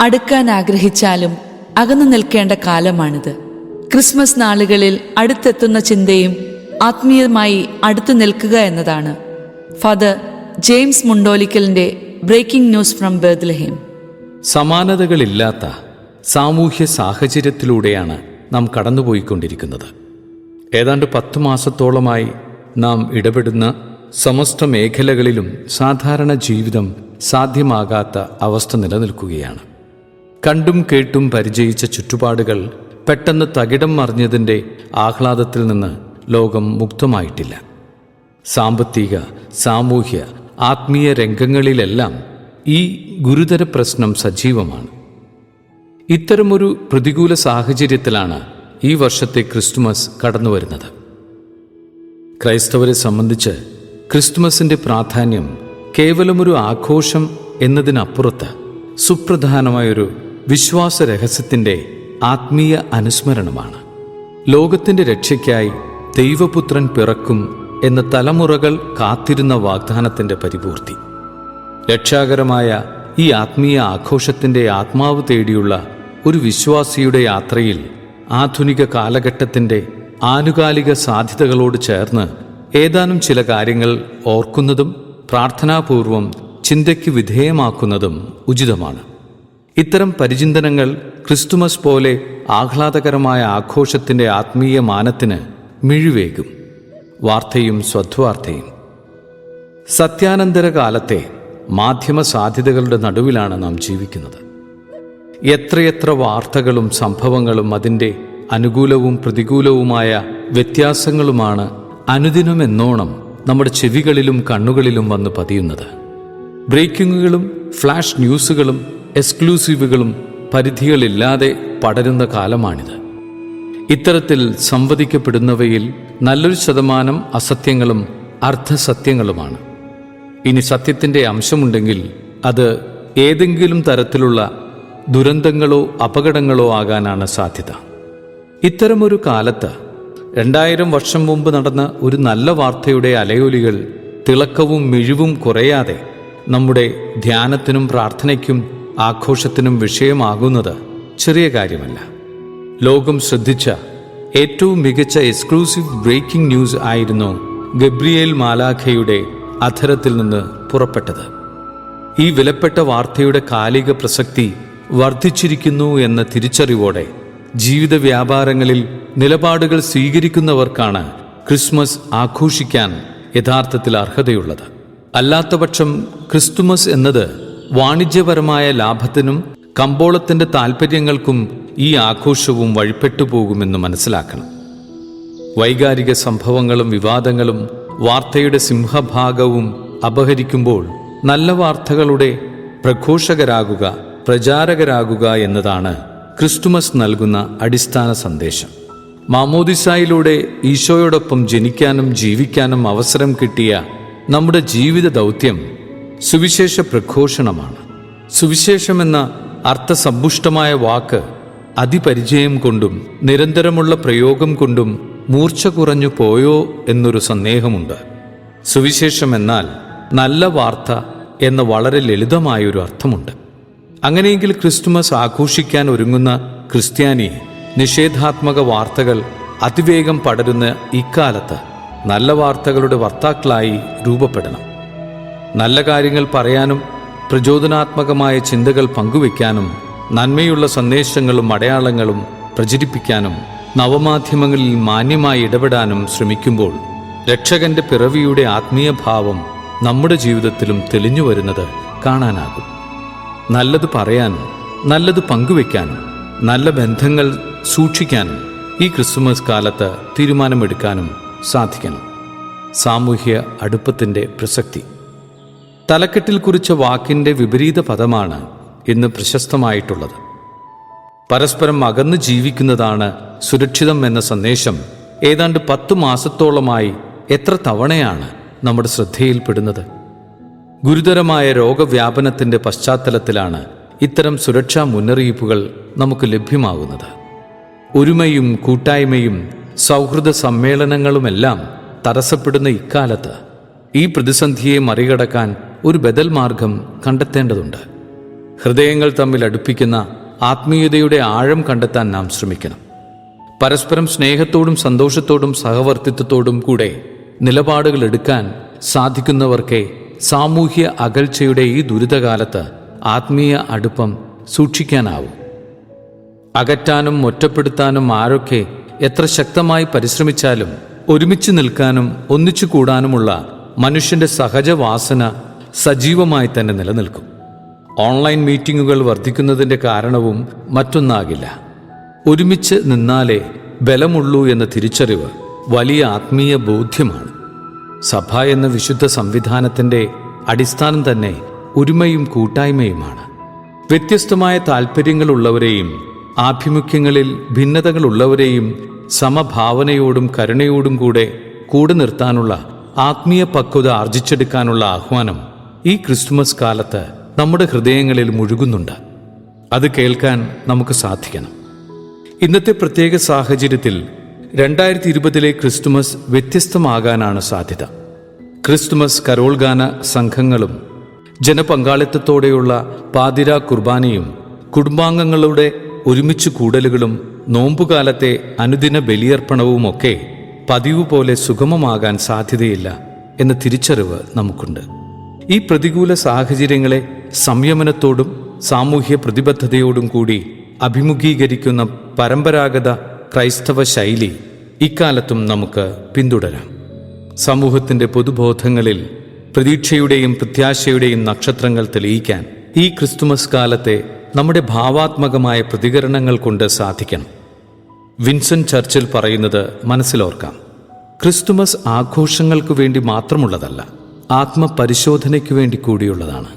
അടുക്കാൻ ആഗ്രഹിച്ചാലും അകന്നു നിൽക്കേണ്ട കാലമാണിത്. ക്രിസ്മസ് നാളുകളിൽ അടുത്തെത്തുന്ന ചിന്തയും ആത്മീയമായി അടുത്തു നിൽക്കുക എന്നതാണ്. ഫാദർ ജെയിംസ് മുണ്ടോലിക്കലിന്റെ ബ്രേക്കിംഗ് ന്യൂസ് ഫ്രം ബേത്ലഹേം. സമാനതകളില്ലാത്ത സാമൂഹ്യ സാഹചര്യത്തിലൂടെയാണ് നാം കടന്നുപോയിക്കൊണ്ടിരിക്കുന്നത്. ഏതാണ്ട് 10 മാസത്തോളമായി നാം ഇടപെടുന്ന സമസ്ത മേഖലകളിലും സാധാരണ ജീവിതം സാധ്യമാകാത്ത അവസ്ഥ നിലനിൽക്കുകയാണ്. കണ്ടും കേട്ടും പരിചയിച്ച ചുറ്റുപാടുകൾ പെട്ടെന്ന് തകിടം മറിഞ്ഞതിൻ്റെ ആഹ്ലാദത്തിൽ നിന്ന് ലോകം മുക്തമായിട്ടില്ല. സാമ്പത്തിക, സാമൂഹ്യ, ആത്മീയ രംഗങ്ങളിലെല്ലാം ഈ ഗുരുതര പ്രശ്നം സജീവമാണ്. ഇത്തരമൊരു പ്രതികൂല സാഹചര്യത്തിലാണ് ഈ വർഷത്തെ ക്രിസ്തുമസ് കടന്നുവരുന്നത്. ക്രൈസ്തവരെ സംബന്ധിച്ച് ക്രിസ്തുമസിൻ്റെ പ്രാധാന്യം കേവലമൊരു ആഘോഷം എന്നതിനപ്പുറത്ത് സുപ്രധാനമായൊരു വിശ്വാസ രഹസ്യത്തിൻ്റെ ആത്മീയ അനുസ്മരണമാണ്. ലോകത്തിൻ്റെ രക്ഷയ്ക്കായി ദൈവപുത്രൻ പിറക്കും എന്ന തലമുറകൾ കാത്തിരുന്ന വാഗ്ദാനത്തിൻ്റെ പരിപൂർത്തി. രക്ഷാകരമായ ഈ ആത്മീയ ആഘോഷത്തിൻ്റെ ആത്മാവ് തേടിയുള്ള ഒരു വിശ്വാസിയുടെ യാത്രയിൽ ആധുനിക കാലഘട്ടത്തിൻ്റെ ആനുകാലിക സാധ്യതകളോട് ചേർന്ന് ഏതാനും ചില കാര്യങ്ങൾ ഓർക്കുന്നതും പ്രാർത്ഥനാപൂർവം ചിന്തയ്ക്ക് വിധേയമാക്കുന്നതും ഉചിതമാണ്. ഇത്തരം പരിചിന്തനങ്ങൾ ക്രിസ്തുമസ് പോലെ ആഹ്ലാദകരമായ ആഘോഷത്തിൻ്റെ ആത്മീയ മാനത്തിന് മിഴിവേകും. വാർത്തയും സ്വദ്വാർത്തയും. സത്യാനന്തര കാലത്തെ മാധ്യമ സാധ്യതകളുടെ നടുവിലാണ് നാം ജീവിക്കുന്നത്. എത്രയെത്ര വാർത്തകളും സംഭവങ്ങളും അതിൻ്റെ അനുകൂലവും പ്രതികൂലവുമായ വ്യത്യാസങ്ങളുമാണ് അനുദിനമെന്നോണം നമ്മുടെ ചെവികളിലും കണ്ണുകളിലും വന്ന് പതിയുന്നത്. ബ്രേക്കിങ്ങുകളും ഫ്ലാഷ് ന്യൂസുകളും എക്സ്ക്ലൂസീവുകളും പരിധികളില്ലാതെ പടരുന്ന കാലമാണിത്. ഇത്തരത്തിൽ സംവദിക്കപ്പെടുന്നവയിൽ നല്ലൊരു ശതമാനം അസത്യങ്ങളും അർദ്ധസത്യങ്ങളുമാണ്. ഇനി സത്യത്തിൻ്റെ അംശമുണ്ടെങ്കിൽ അത് ഏതെങ്കിലും തരത്തിലുള്ള ദുരന്തങ്ങളോ അപകടങ്ങളോ ആകാനാണ് സാധ്യത. ഇത്തരമൊരു കാലത്ത് 2000 വർഷം മുമ്പ് നടന്ന ഒരു നല്ല വാർത്തയുടെ അലയൊലികൾ തിളക്കവും മിഴിവും കുറയാതെ നമ്മുടെ ധ്യാനത്തിനും പ്രാർത്ഥനയ്ക്കും ആഘോഷത്തിനും വിഷയമാകുന്നത് ചെറിയ കാര്യമല്ല. ലോകം ശ്രദ്ധിച്ച ഏറ്റവും മികച്ച എക്സ്ക്ലൂസീവ് ബ്രേക്കിംഗ് ന്യൂസ് ആയിരുന്നു ഗബ്രിയേൽ മാലാഖയുടെ അധരത്തിൽ നിന്ന് പുറപ്പെട്ടത്. ഈ വിലപ്പെട്ട വാർത്തയുടെ കാലിക പ്രസക്തി വർദ്ധിച്ചിരിക്കുന്നു എന്ന തിരിച്ചറിവോടെ ജീവിത വ്യാപാരങ്ങളിൽ നിലപാടുകൾ സ്വീകരിക്കുന്നവർക്കാണ് ക്രിസ്മസ് ആഘോഷിക്കാൻ യഥാർത്ഥത്തിൽ അർഹതയുള്ളത്. അല്ലാത്തപക്ഷം ക്രിസ്തുമസ് എന്നത് വാണിജ്യപരമായ ലാഭത്തിനും കമ്പോളത്തിൻ്റെ താൽപ്പര്യങ്ങൾക്കും ഈ ആഘോഷവും വഴിപ്പെട്ടുപോകുമെന്ന് മനസ്സിലാക്കണം. വൈകാരിക സംഭവങ്ങളും വിവാദങ്ങളും വാർത്തയുടെ സിംഹഭാഗവും അപഹരിക്കുമ്പോൾ നല്ല വാർത്തകളുടെ പ്രഘോഷകരാകുക, പ്രചാരകരാകുക എന്നതാണ് ക്രിസ്തുമസ് നൽകുന്ന അടിസ്ഥാന സന്ദേശം. മാമോദിസായിലൂടെ ഈശോയോടൊപ്പം ജനിക്കാനും ജീവിക്കാനും അവസരം കിട്ടിയ നമ്മുടെ ജീവിത ദൗത്യം സുവിശേഷ പ്രഘോഷണമാണ്. സുവിശേഷമെന്ന അർത്ഥസമ്പുഷ്ടമായ വാക്ക് അതിപരിചയം കൊണ്ടും നിരന്തരമുള്ള പ്രയോഗം കൊണ്ടും മൂർച്ച കുറഞ്ഞു പോയോ എന്നൊരു സന്ദേഹമുണ്ട്. സുവിശേഷം എന്നാൽ നല്ല വാർത്ത എന്ന വളരെ ലളിതമായൊരു അർത്ഥമുണ്ട്. അങ്ങനെയെങ്കിൽ ക്രിസ്തുമസ് ആഘോഷിക്കാൻ ഒരുങ്ങുന്ന ക്രിസ്ത്യാനി നിഷേധാത്മക വാർത്തകൾ അതിവേഗം പടരുന്ന ഇക്കാലത്ത് നല്ല വാർത്തകളുടെ വക്താക്കളായി രൂപപ്പെടണം. നല്ല കാര്യങ്ങൾ പറയാനും പ്രചോദനാത്മകമായ ചിന്തകൾ പങ്കുവയ്ക്കാനും നന്മയുള്ള സന്ദേശങ്ങളും അടയാളങ്ങളും പ്രചരിപ്പിക്കാനും നവമാധ്യമങ്ങളിൽ മാന്യമായി ഇടപെടാനും ശ്രമിക്കുമ്പോൾ രക്ഷകന്റെ പിറവിയുടെ ആത്മീയ ഭാവം നമ്മുടെ ജീവിതത്തിലും തെളിഞ്ഞു വരുന്നത് കാണാനാകും. നല്ലത് പറയാനും നല്ലത് പങ്കുവയ്ക്കാനും നല്ല ബന്ധങ്ങൾ സൂക്ഷിക്കാനും ഈ ക്രിസ്തുമസ് കാലത്ത് തീരുമാനമെടുക്കാനും സാധിക്കണം. സാമൂഹ്യ അടുപ്പത്തിൻ്റെ പ്രസക്തി. തലക്കെട്ടിൽ കുറിച്ച വാക്കിൻ്റെ വിപരീത പദമാണ് ഇന്ന് പ്രശസ്തമായിട്ടുള്ളത്. പരസ്പരം അകന്ന് ജീവിക്കുന്നതാണ് സുരക്ഷിതം എന്ന സന്ദേശം ഏതാണ്ട് 10 മാസത്തോളമായി എത്ര തവണയാണ് നമ്മുടെ ശ്രദ്ധയിൽപ്പെടുന്നത്? ഗുരുതരമായ രോഗവ്യാപനത്തിൻ്റെ പശ്ചാത്തലത്തിലാണ് ഇത്തരം സുരക്ഷാ മുന്നറിയിപ്പുകൾ നമുക്ക് ലഭ്യമാകുന്നത്. ഒരുമയും കൂട്ടായ്മയും സൗഹൃദ സമ്മേളനങ്ങളുമെല്ലാം തടസ്സപ്പെടുന്ന ഇക്കാലത്ത് ഈ പ്രതിസന്ധിയെ മറികടക്കാൻ ഒരു ബദൽ മാർഗം കണ്ടെത്തേണ്ടതുണ്ട്. ഹൃദയങ്ങൾ തമ്മിൽ അടുപ്പിക്കുന്ന ആത്മീയതയുടെ ആഴം കണ്ടെത്താൻ നാം ശ്രമിക്കണം. പരസ്പരം സ്നേഹത്തോടും സന്തോഷത്തോടും സഹവർത്തിത്വത്തോടും കൂടെ നിലപാടുകൾ എടുക്കാൻ സാധിക്കുന്നവർക്കേ സാമൂഹ്യ അകൽച്ചയുടെ ഈ ദുരിതകാലത്ത് ആത്മീയ അടുപ്പം സൂക്ഷിക്കാനാവും. അകറ്റാനും ഒറ്റപ്പെടുത്താനും ആരൊക്കെ എത്ര ശക്തമായി പരിശ്രമിച്ചാലും ഒരുമിച്ച് നിൽക്കാനും ഒന്നിച്ചു കൂടാനുമുള്ള മനുഷ്യന്റെ സഹജവാസന സജീവമായി തന്നെ നിലനിൽക്കും. ഓൺലൈൻ മീറ്റിങ്ങുകൾ വർദ്ധിക്കുന്നതിൻ്റെ കാരണവും മറ്റൊന്നാകില്ല. ഒരുമിച്ച് നിന്നാലേ ബലമുള്ളൂ എന്ന തിരിച്ചറിവ് വലിയ ആത്മീയ ബോധ്യമാണ്. സഭ എന്ന വിശുദ്ധ സംവിധാനത്തിൻ്റെ അടിസ്ഥാനം തന്നെ ഒരുമയും കൂട്ടായ്മയുമാണ്. വ്യത്യസ്തമായ താൽപ്പര്യങ്ങളുള്ളവരെയും ആഭിമുഖ്യങ്ങളിൽ ഭിന്നതകളുള്ളവരെയും സമഭാവനയോടും കരുണയോടും കൂടെ നിർത്താനുള്ള ആത്മീയ പക്വത ആർജിച്ചെടുക്കാനുള്ള ആഹ്വാനം ഈ ക്രിസ്തുമസ് കാലത്ത് നമ്മുടെ ഹൃദയങ്ങളിൽ മുഴുകുന്നുണ്ട്. അത് കേൾക്കാൻ നമുക്ക് സാധിക്കണം. ഇന്നത്തെ പ്രത്യേക സാഹചര്യത്തിൽ 2020 ക്രിസ്തുമസ് വ്യത്യസ്തമാകാനാണ് സാധ്യത. ക്രിസ്തുമസ് കരോൾ ഗാന സംഘങ്ങളും ജനപങ്കാളിത്തത്തോടെയുള്ള പാതിരാ കുർബാനയും കുടുംബാംഗങ്ങളുടെ ഒരുമിച്ച് കൂടലുകളും നോമ്പുകാലത്തെ അനുദിന ബലിയർപ്പണവുമൊക്കെ പതിവ് പോലെ സുഗമമാകാൻ സാധ്യതയില്ല എന്ന തിരിച്ചറിവ് നമുക്കുണ്ട്. ഈ പ്രതികൂല സാഹചര്യങ്ങളെ സംയമനത്തോടും സാമൂഹ്യ പ്രതിബദ്ധതയോടും കൂടി അഭിമുഖീകരിക്കുന്ന പരമ്പരാഗത ക്രൈസ്തവ ശൈലി ഇക്കാലത്തും നമുക്ക് പിന്തുടരാം. സമൂഹത്തിൻ്റെ പൊതുബോധങ്ങളിൽ പ്രതീക്ഷയുടെയും പ്രത്യാശയുടെയും നക്ഷത്രങ്ങൾ തെളിയിക്കാൻ ഈ ക്രിസ്തുമസ് കാലത്തെ നമ്മുടെ ഭാവാത്മകമായ പ്രതികരണങ്ങൾ കൊണ്ട് സാധിക്കണം. വിൻസെന്റ് ചർച്ചിൽ പറയുന്നത് മനസ്സിലോർക്കാം. ക്രിസ്തുമസ് ആഘോഷങ്ങൾക്ക് വേണ്ടി മാത്രമുള്ളതല്ല, ആത്മപരിശോധനയ്ക്ക് വേണ്ടി കൂടിയുള്ളതാണ്.